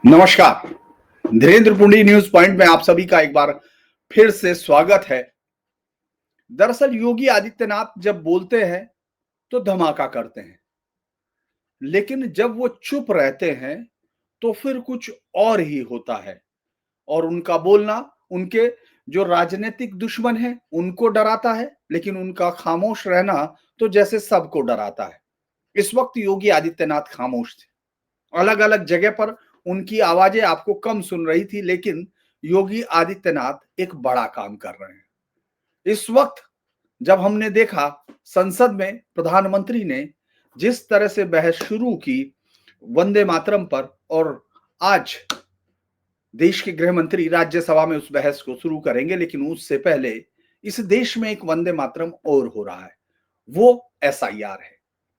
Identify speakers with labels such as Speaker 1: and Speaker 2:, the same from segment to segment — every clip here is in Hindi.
Speaker 1: नमस्कार। धीरेन्द्र पुंडी न्यूज पॉइंट में आप सभी का एक बार फिर से स्वागत है। दरअसल योगी आदित्यनाथ जब बोलते हैं तो धमाका करते हैं, लेकिन जब वो चुप रहते हैं तो फिर कुछ और ही होता है। और उनका बोलना उनके जो राजनीतिक दुश्मन हैं उनको डराता है, लेकिन उनका खामोश रहना तो जैसे सबको डराता है। इस वक्त योगी आदित्यनाथ खामोश थे। अलग अलग जगह पर उनकी आवाजें आपको कम सुन रही थी, लेकिन योगी आदित्यनाथ एक बड़ा काम कर रहे हैं। इस वक्त जब हमने देखा संसद में प्रधानमंत्री ने जिस तरह से बहस शुरू की वंदे मातरम पर, और आज देश के गृह मंत्री राज्यसभा में उस बहस को शुरू करेंगे, लेकिन उससे पहले इस देश में एक वंदे मातरम और हो रहा है, वो एसआईआर है।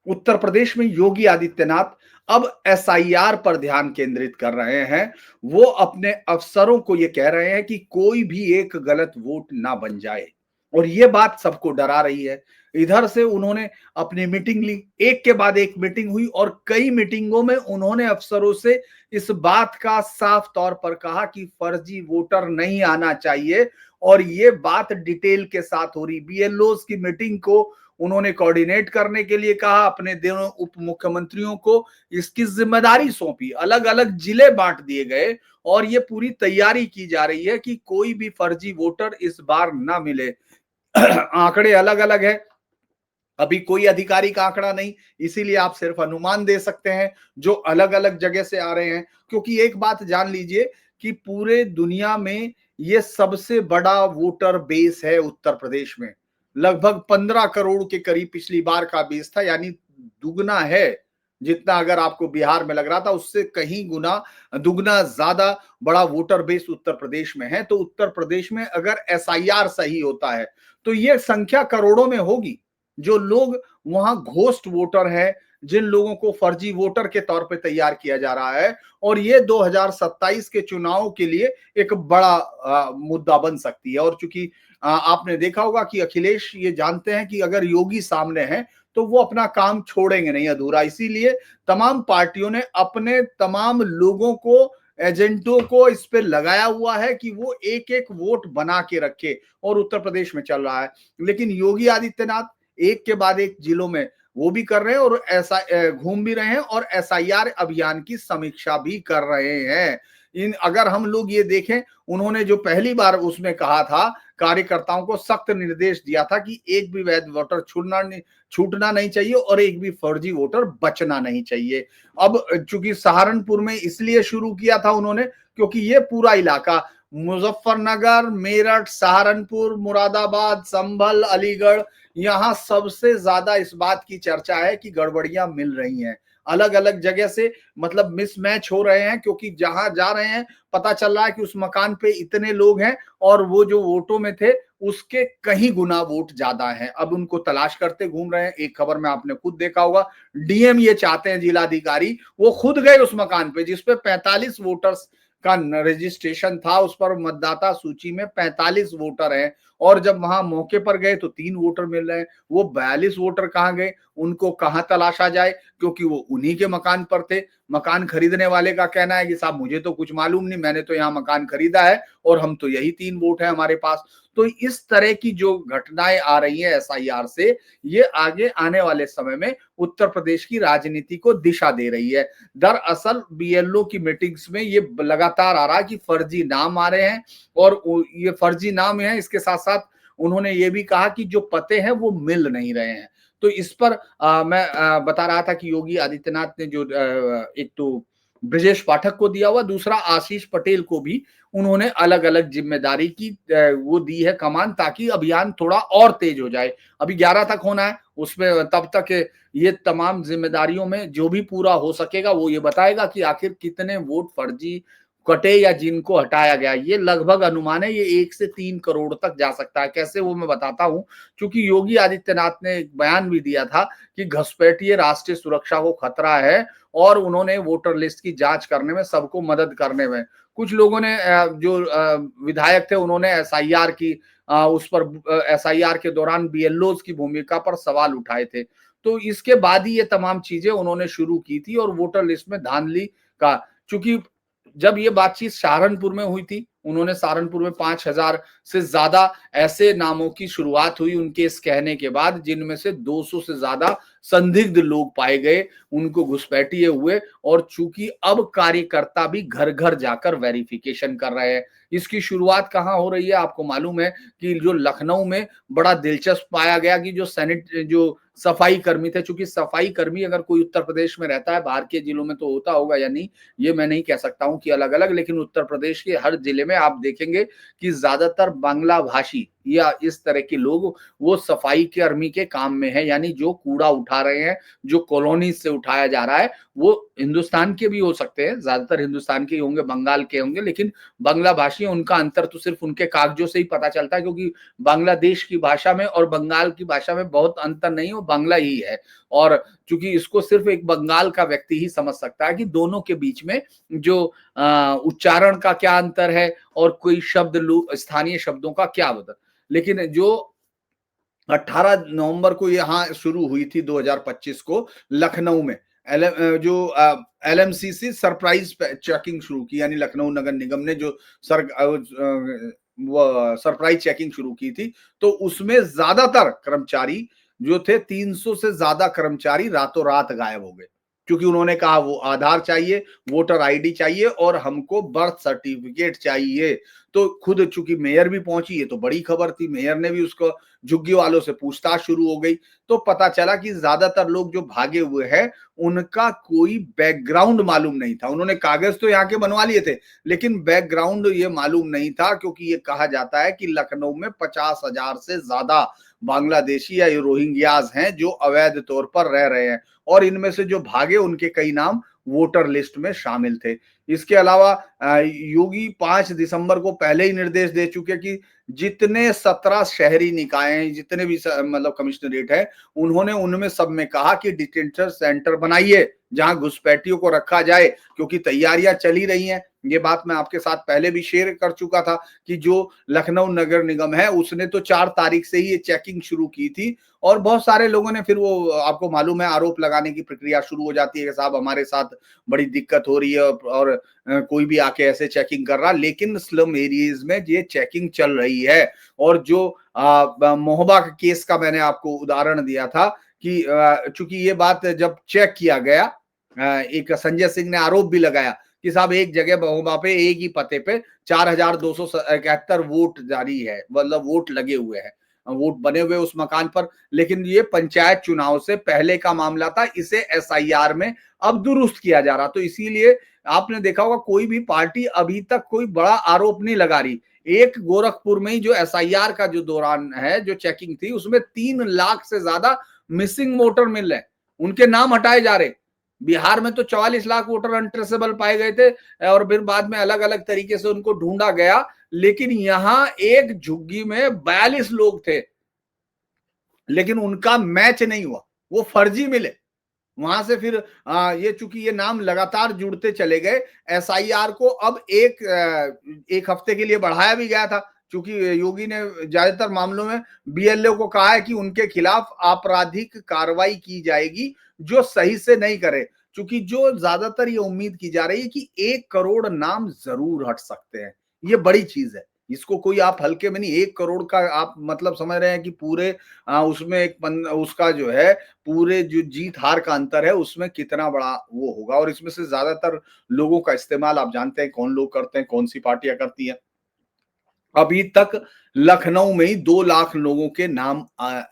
Speaker 1: उत्तर प्रदेश में योगी आदित्यनाथ अब एसआईआर पर ध्यान केंद्रित कर रहे हैं। वो अपने अफसरों को ये कह रहे हैं कि कोई भी एक गलत वोट ना बन जाए, और ये बात सबको डरा रही है। इधर से उन्होंने अपनी मीटिंग ली, एक के बाद एक मीटिंग हुई, और कई मीटिंगों में उन्होंने अफसरों से इस बात का साफ तौर पर कहा कि फर्जी वोटर नहीं आना चाहिए। और ये बात डिटेल के साथ हो रही। बीएलओस की मीटिंग को उन्होंने कोऑर्डिनेट करने के लिए कहा, अपने दोनों उप मुख्यमंत्रियों को इसकी जिम्मेदारी सौंपी, अलग अलग जिले बांट दिए गए, और ये पूरी तैयारी की जा रही है कि कोई भी फर्जी वोटर इस बार ना मिले। आंकड़े अलग अलग है, अभी कोई आधिकारिक आंकड़ा नहीं, इसीलिए आप सिर्फ अनुमान दे सकते हैं जो अलग अलग जगह से आ रहे हैं। क्योंकि एक बात जान लीजिए कि पूरे दुनिया में ये सबसे बड़ा वोटर बेस है उत्तर प्रदेश में। लगभग 15 करोड़ के करीब पिछली बार का बेस था, यानी दुगना है। जितना अगर आपको बिहार में लग रहा था उससे कहीं गुना दुगना ज्यादा बड़ा वोटर बेस उत्तर प्रदेश में है। तो उत्तर प्रदेश में अगर एसआईआर सही होता है तो ये संख्या करोड़ों में होगी। जो लोग वहां घोस्ट वोटर हैं, जिन लोगों को फर्जी वोटर के तौर पे तैयार किया जा रहा है, और ये 2027 के चुनाव के लिए एक बड़ा मुद्दा बन सकती है। और चूंकि आपने देखा होगा कि अखिलेश ये जानते हैं कि अगर योगी सामने हैं तो वो अपना काम छोड़ेंगे नहीं अधूरा, इसीलिए तमाम पार्टियों ने अपने तमाम लोगों को, एजेंटों को इस पे लगाया हुआ है कि वो एक एक वोट बना के रखे, और उत्तर प्रदेश में चल रहा है। लेकिन योगी आदित्यनाथ एक के बाद एक जिलों में वो भी कर रहे हैं, और ऐसा घूम भी रहे हैं, और एसआईआर अभियान की समीक्षा भी कर रहे हैं। इन अगर हम लोग ये देखें, उन्होंने जो पहली बार उसमें कहा था, कार्यकर्ताओं को सख्त निर्देश दिया था कि एक भी वैध वोटर छूटना नहीं चाहिए, और एक भी फर्जी वोटर बचना नहीं चाहिए। अब चूंकि सहारनपुर में इसलिए शुरू किया था उन्होंने, क्योंकि ये पूरा इलाका मुजफ्फरनगर, मेरठ, सहारनपुर, मुरादाबाद, संभल, अलीगढ़, यहाँ सबसे ज्यादा इस बात की चर्चा है कि गड़बड़ियां मिल रही हैं। अलग अलग जगह से मतलब मिसमैच हो रहे हैं, क्योंकि जहां जा रहे हैं पता चल रहा है कि उस मकान पे इतने लोग हैं, और वो जो वोटों में थे उसके कहीं गुना वोट ज्यादा हैं। अब उनको तलाश करते घूम रहे हैं। एक खबर में आपने खुद देखा होगा, डीएम ये चाहते हैं, जिलाधिकारी वो खुद गए उस मकान पे जिसपे 45 वोटर्स का रजिस्ट्रेशन था, उस पर मतदाता सूची में 45 वोटर हैं, और जब वहां मौके पर गए तो 3 वोटर मिल रहे हैं। वो 42 वोटर कहां गए, उनको कहां तलाशा जाए, क्योंकि वो उन्हीं के मकान पर थे। मकान खरीदने वाले का कहना है कि साहब मुझे तो कुछ मालूम नहीं, मैंने तो यहाँ मकान खरीदा है और हम तो यही 3 वोट है हमारे पास। तो इस तरह की जो घटनाएं आ रही हैं एसआईआर से, ये आगे आने वाले समय में उत्तर प्रदेश की राजनीति को दिशा दे रही है। दरअसल बीएलओ की मीटिंग्स में ये लगातार आ रहा है कि फर्जी नाम आ रहे हैं, और ये फर्जी नाम है, इसके साथ साथ उन्होंने ये भी कहा कि जो पते हैं वो मिल नहीं रहे हैं। तो इस पर मैं बता रहा था कि योगी आदित्यनाथ ने जो एक तो ब्रजेश पाठक को दिया हुआ, दूसरा आशीष पटेल को भी उन्होंने अलग अलग जिम्मेदारी की वो दी है कमान, ताकि अभियान थोड़ा और तेज हो जाए। अभी 11 तक होना है, उसमें तब तक ये तमाम जिम्मेदारियों में जो भी पूरा हो सकेगा वो ये बताएगा कि आखिर कितने वोट फर्जी कटे या जिनको हटाया गया। ये लगभग अनुमान है, ये 1 से 3 करोड़ तक जा सकता है। कैसे, वो मैं बताता हूं। क्योंकि योगी आदित्यनाथ ने एक बयान भी दिया था कि घुसपैठिए राष्ट्रीय सुरक्षा को खतरा है, और उन्होंने वोटर लिस्ट की जांच करने में सबको मदद करने में, कुछ लोगों ने जो विधायक थे उन्होंने एसआईआर की उस पर एसआईआर के दौरान बीएलओस की भूमिका पर सवाल उठाए थे। तो इसके बाद ही ये तमाम चीजें उन्होंने शुरू की थी, और वोटर लिस्ट में धांधली का, चूंकि जब ये बातचीत सहारनपुर में हुई थी, उन्होंने सहारनपुर में 5,000 से ज्यादा ऐसे नामों की शुरुआत हुई उनके इस कहने के बाद, जिनमें से 200 से ज्यादा संदिग्ध लोग पाए गए, उनको घुसपैठिए हुए, और चूंकि अब कार्यकर्ता भी घर घर जाकर वेरिफिकेशन कर रहे हैं। इसकी शुरुआत कहाँ हो रही है, आपको मालूम है कि जो लखनऊ में बड़ा दिलचस्प पाया गया कि जो सफाई कर्मी थे, चूंकि सफाई कर्मी अगर कोई उत्तर प्रदेश में रहता है, बाहर के जिलों में तो होता होगा या नहीं, ये मैं नहीं कह सकता हूं कि अलग अलग, लेकिन उत्तर प्रदेश के हर जिले में आप देखेंगे कि ज्यादातर बांग्ला भाषी या इस तरह के लोग वो सफाई कर्मी के काम में है, यानी जो कूड़ा उठा रहे हैं, जो कॉलोनी से उठाया जा रहा है, वो हिंदुस्तान के भी हो सकते हैं, ज्यादातर हिंदुस्तान के होंगे, बंगाल के होंगे, लेकिन बांग्ला भाषी, उनका अंतर तो सिर्फ उनके कागजों से ही पता चलता है, क्योंकि बांग्लादेश की भाषा में और बंगाल की भाषा में बहुत अंतर नहीं, वो बांग्ला ही है। और चूंकि इसको सिर्फ एक बंगाल का व्यक्ति ही समझ सकता है कि दोनों के बीच में जो उच्चारण का क्या अंतर है और कोई शब्द स्थानीय शब्दों का क्या बदल। लेकिन जो 18 नवंबर को यहाँ शुरू हुई थी 2025 को लखनऊ में जो एलएमसीसी सरप्राइज चेकिंग शुरू की, यानी लखनऊ नगर निगम ने जो सरप्राइज चेकिंग शुरू की थी, तो उसमें ज्यादातर कर्मचारी जो थे, 300 से ज्यादा कर्मचारी रातों रात गायब हो गए, क्योंकि उन्होंने कहा वो आधार चाहिए, वोटर आईडी चाहिए और हमको बर्थ सर्टिफिकेट चाहिए। तो खुद चूंकि मेयर भी पहुंची, ये तो बड़ी खबर थी, मेयर ने भी उसको झुग्गी वालों से पूछताछ शुरू हो गई, तो पता चला कि ज्यादातर लोग जो भागे हुए हैं उनका कोई बैकग्राउंड मालूम नहीं था। उन्होंने कागज तो यहाँ के बनवा लिए थे, लेकिन बैकग्राउंड ये मालूम नहीं था, क्योंकि ये कहा जाता है कि लखनऊ में 50,000 से ज्यादा बांग्लादेशी या रोहिंग्याज हैं जो अवैध तौर पर रह रहे हैं, और इनमें से जो भागे उनके कई नाम वोटर लिस्ट में शामिल थे। इसके अलावा योगी 5 दिसंबर को पहले ही निर्देश दे चुके कि जितने 17 शहरी निकाय हैं, जितने भी मतलब कमिश्नरेट है, उन्होंने उनमें सब में कहा कि डिटेंशन सेंटर बनाइए जहां घुसपैठियों को रखा जाए, क्योंकि तैयारियां चली रही हैं। ये बात मैं आपके साथ पहले भी शेयर कर चुका था कि जो लखनऊ नगर निगम है उसने तो 4 तारीख से ही ये चेकिंग शुरू की थी, और बहुत सारे लोगों ने फिर वो, आपको मालूम है, आरोप लगाने की प्रक्रिया शुरू हो जाती है कि साहब हमारे साथ बड़ी दिक्कत हो रही है और कोई भी आके ऐसे चेकिंग कर रहा, लेकिन स्लम एरियाज में ये चेकिंग चल रही है। और जो मोहबा केस का मैंने आपको उदाहरण दिया था कि चूंकि ये बात जब चेक किया गया, एक संजय सिंह ने आरोप भी लगाया कि साहब एक जगह महोबा पे एक ही पते पे 4,271 वोट जारी है, मतलब वोट लगे हुए हैं, वोट बने हुए उस मकान पर, लेकिन ये पंचायत चुनाव से पहले का मामला था, इसे एसआईआर में अब दुरुस्त किया जा रहा। तो इसीलिए आपने देखा होगा कोई भी पार्टी अभी तक कोई बड़ा आरोप नहीं लगा रही। एक गोरखपुर में ही जो एसआईआर का जो दौरान है, जो चेकिंग थी, उसमें 3 लाख से ज्यादा मिसिंग वोटर मिल रहे, उनके नाम हटाए जा रहे। बिहार में तो 44 लाख वोटर अनट्रेसेबल पाए गए थे, और फिर बाद में अलग अलग तरीके से उनको ढूंढा गया, लेकिन यहां एक झुग्गी में 42 लोग थे, लेकिन उनका मैच नहीं हुआ, वो फर्जी मिले। वहां से फिर ये चूंकि ये नाम लगातार जुड़ते चले गए, एसआईआर को अब एक हफ्ते के लिए बढ़ाया भी गया था, क्योंकि योगी ने ज्यादातर मामलों में बीएलओ को कहा है कि उनके खिलाफ आपराधिक कार्रवाई की जाएगी जो सही से नहीं करे, क्योंकि जो ज्यादातर ये उम्मीद की जा रही है कि 1 करोड़ नाम जरूर हट सकते हैं। ये बड़ी चीज है, इसको कोई आप हल्के में नहीं, 1 करोड़ का आप मतलब समझ रहे हैं कि पूरे उसमें उसका जो है पूरे जो जीत हार का अंतर है उसमें कितना बड़ा वो होगा। और इसमें से ज्यादातर लोगों का इस्तेमाल आप जानते हैं कौन लोग करते हैं, कौन सी पार्टियां करती हैं। अभी तक लखनऊ में ही 2 लाख लोगों के नाम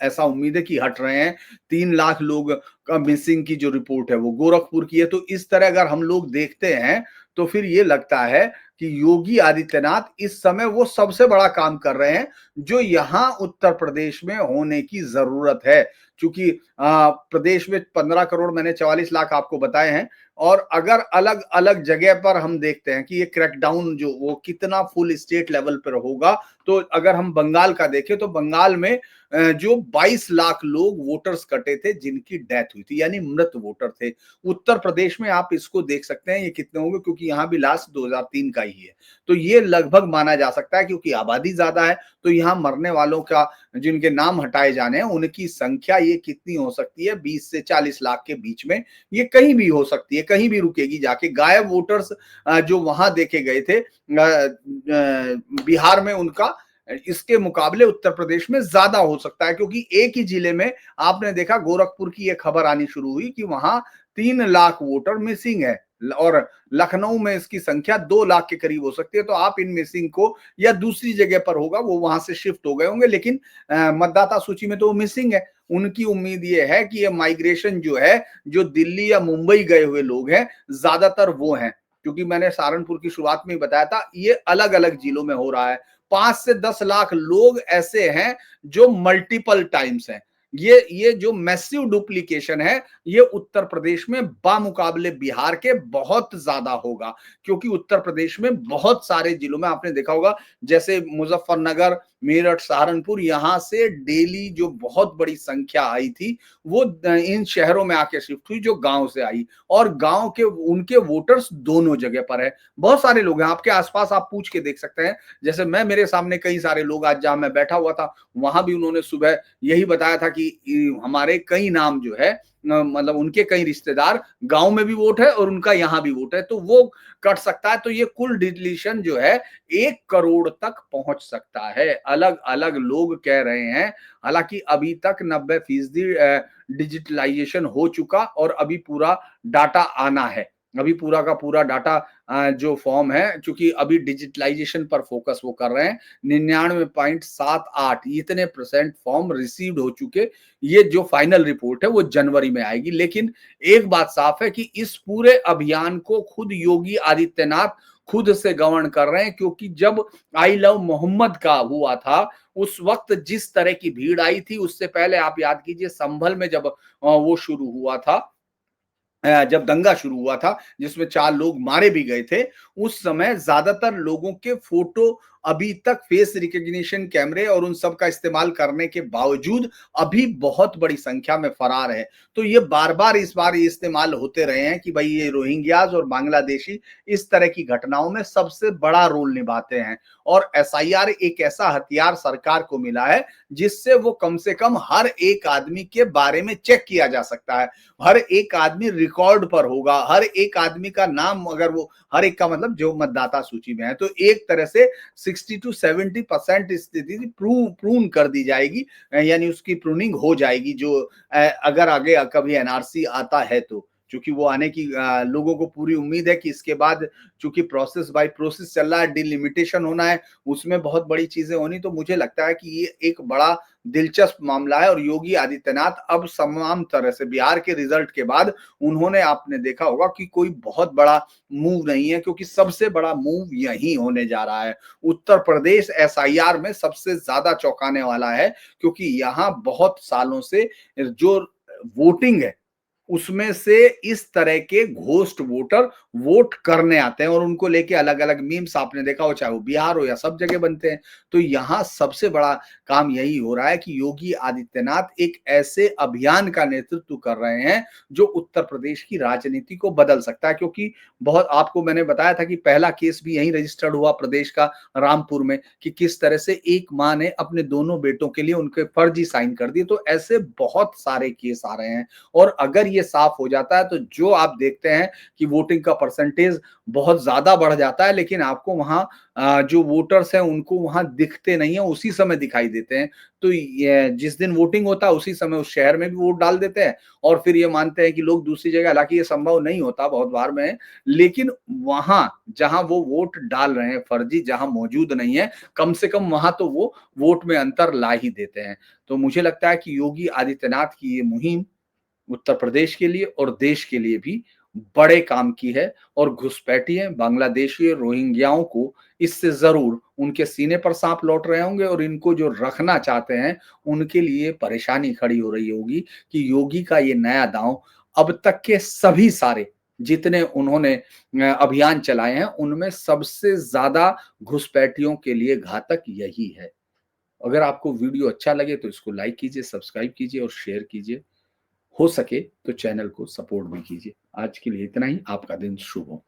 Speaker 1: ऐसा उम्मीद है कि हट रहे हैं। 3 लाख लोग का मिसिंग की जो रिपोर्ट है वो गोरखपुर की है। तो इस तरह अगर हम लोग देखते हैं तो फिर ये लगता है कि योगी आदित्यनाथ इस समय वो सबसे बड़ा काम कर रहे हैं जो यहां उत्तर प्रदेश में होने की जरूरत है। क्योंकि प्रदेश में 15 करोड़, मैंने 44 लाख आपको बताए हैं, और अगर अलग अलग जगह पर हम देखते हैं कि ये क्रैकडाउन जो वो कितना फुल स्टेट लेवल पर होगा, तो अगर हम बंगाल का देखें तो बंगाल में जो 22 लाख लोग वोटर्स कटे थे जिनकी डेथ हुई थी, यानी मृत वोटर थे। उत्तर प्रदेश में आप इसको देख सकते हैं ये कितने होंगे, क्योंकि यहाँ भी लास्ट 2003 का ही है। तो ये लगभग माना जा सकता है, क्योंकि आबादी ज्यादा है तो यहाँ मरने वालों का जिनके नाम हटाए जाने हैं उनकी संख्या ये कितनी हो सकती है, 20 से 40 लाख के बीच में। ये कहीं भी हो सकती है, कहीं भी रुकेगी जाके। गायब वोटर्स जो वहां देखे गए थे बिहार में, उनका इसके मुकाबले उत्तर प्रदेश में ज्यादा हो सकता है, क्योंकि एक ही जिले में आपने देखा गोरखपुर की ये खबर आनी शुरू हुई कि वहां 3 लाख वोटर मिसिंग है, और लखनऊ में इसकी संख्या 2 लाख के करीब हो सकती है। तो आप इन मिसिंग को, या दूसरी जगह पर होगा, वो वहां से शिफ्ट हो गए होंगे, लेकिन मतदाता सूची में तो वो मिसिंग है। उनकी उम्मीद ये है कि ये माइग्रेशन जो है, जो दिल्ली या मुंबई गए हुए लोग हैं ज्यादातर वो हैं, क्योंकि मैंने सहारनपुर की शुरुआत में ही बताया था ये अलग अलग जिलों में हो रहा है। 5 से 10 लाख लोग ऐसे हैं जो मल्टीपल टाइम्स हैं। ये जो मैसिव डुप्लीकेशन है ये उत्तर प्रदेश में बामुकाबले बिहार के बहुत ज्यादा होगा, क्योंकि उत्तर प्रदेश में बहुत सारे जिलों में आपने देखा होगा, जैसे मुजफ्फरनगर, मेरठ, सहारनपुर, यहां से डेली जो बहुत बड़ी संख्या आई थी वो इन शहरों में आके शिफ्ट हुई जो गांव से आई, और गांव के उनके वोटर्स दोनों जगह पर है। बहुत सारे लोग हैं आपके आसपास, आप पूछ के देख सकते हैं। जैसे मेरे सामने कई सारे लोग, आज जहां मैं बैठा हुआ था वहां भी उन्होंने सुबह यही बताया था कि हमारे कई नाम जो है, मतलब उनके कई रिश्तेदार गांव में भी वोट है और उनका यहां भी वोट है, तो वो कट सकता है। तो ये कुल डिलीशन जो है 1 करोड़ तक पहुंच सकता है, अलग अलग लोग कह रहे हैं। हालांकि अभी तक 90% डिजिटलाइजेशन हो चुका और अभी पूरा डाटा आना है। अभी पूरा का पूरा डाटा जो फॉर्म है, चूंकि अभी डिजिटलाइजेशन पर फोकस वो कर रहे हैं, 99.78 इतने परसेंट फॉर्म रिसीव्ड हो चुके। ये जो फाइनल रिपोर्ट है वो जनवरी में आएगी। लेकिन एक बात साफ है कि इस पूरे अभियान को खुद योगी आदित्यनाथ खुद से गवर्न कर रहे हैं, क्योंकि जब आई लव मोहम्मद का हुआ था उस वक्त जिस तरह की भीड़ आई थी, उससे पहले आप याद कीजिए संभल में जब वो शुरू हुआ था, जब दंगा शुरू हुआ था जिसमें 4 लोग मारे भी गए थे, उस समय ज्यादातर लोगों के फोटो अभी तक फेस रिकॉग्निशन कैमरे और उन सब का इस्तेमाल करने के बावजूद अभी बहुत बड़ी संख्या में फरार है। तो ये बार बार इस बार ये इस्तेमाल होते रहे हैं कि भाई ये रोहिंग्याज और बांग्लादेशी इस तरह की घटनाओं में सबसे बड़ा रोल निभाते हैं, और एसआईआर एक ऐसा हथियार सरकार को मिला है जिससे वो कम से कम हर एक आदमी के बारे में चेक किया जा सकता है। हर एक आदमी रिकॉर्ड पर होगा, हर एक आदमी का नाम, अगर वो, हर एक का मतलब जो मतदाता सूची में है, तो एक तरह से 60 to 70% स्थिति प्रून कर दी जाएगी, यानी उसकी प्रूनिंग हो जाएगी, जो अगर आगे कभी एनआरसी आता है तो। चूंकि वो आने की लोगों को पूरी उम्मीद है कि इसके बाद, चूंकि प्रोसेस बाय प्रोसेस चल रहा है, डिलिमिटेशन होना है, उसमें बहुत बड़ी चीजें होनी, तो मुझे लगता है कि ये एक बड़ा दिलचस्प मामला है। और योगी आदित्यनाथ अब तमाम तरह से बिहार के रिजल्ट के बाद उन्होंने, आपने देखा होगा कि कोई बहुत बड़ा मूव नहीं है, क्योंकि सबसे बड़ा मूव यही होने जा रहा है। उत्तर प्रदेश एसआईआर में सबसे ज्यादा चौंकाने वाला है, क्योंकि यहां बहुत सालों से जो वोटिंग है उसमें से इस तरह के घोस्ट वोटर वोट करने आते हैं, और उनको लेके अलग अलग मीम्स आपने देखा हो, चाहे वो बिहार हो या सब जगह बनते हैं। तो यहां सबसे बड़ा काम यही हो रहा है कि योगी आदित्यनाथ एक ऐसे अभियान का नेतृत्व कर रहे हैं जो उत्तर प्रदेश की राजनीति को बदल सकता है। क्योंकि बहुत, आपको मैंने बताया था कि पहला केस भी यहीं रजिस्टर्ड हुआ प्रदेश का, रामपुर में, कि किस तरह से एक मां ने अपने दोनों बेटों के लिए उनके फर्जी साइन कर दिए। तो ऐसे बहुत सारे केस आ रहे हैं, और अगर ये साफ हो जाता है तो जो आप देखते हैं कि वोटिंग का परसेंटेज बहुत ज्यादा बढ़ जाता है, लेकिन आपको वहां जो वोटर्स हैं उनको वहां दिखते नहीं है, उसी समय दिखाई देते हैं। तो ये जिस दिन वोटिंग होता है उसी समय उस शहर में भी वोट डाल देते हैं, और फिर ये मानते हैं कि लोग दूसरी जगह, हालांकि ये संभव नहीं होता बहुत बार में, लेकिन वहां जहां वो वोट डाल रहे हैं फर्जी, जहां मौजूद नहीं है, कम से कम वहां तो वो वोट में अंतर ला ही देते हैं। तो मुझे लगता है कि योगी आदित्यनाथ की ये मुहिम उत्तर प्रदेश के लिए और देश के लिए भी बड़े काम की है, और घुसपैठिए बांग्लादेशी रोहिंग्याओं को इससे जरूर उनके सीने पर सांप लौट रहे होंगे, और इनको जो रखना चाहते हैं उनके लिए परेशानी खड़ी हो रही होगी कि योगी का ये नया दांव अब तक के सभी सारे जितने उन्होंने अभियान चलाए हैं, उनमें सबसे ज़्यादा घुसपैठियों के लिए घातक यही है। अगर आपको वीडियो अच्छा लगे तो इसको लाइक कीजिए, सब्सक्राइब कीजिए और शेयर कीजिए। हो सके तो चैनल को सपोर्ट भी कीजिए। आज के लिए इतना ही। आपका दिन शुभ हो।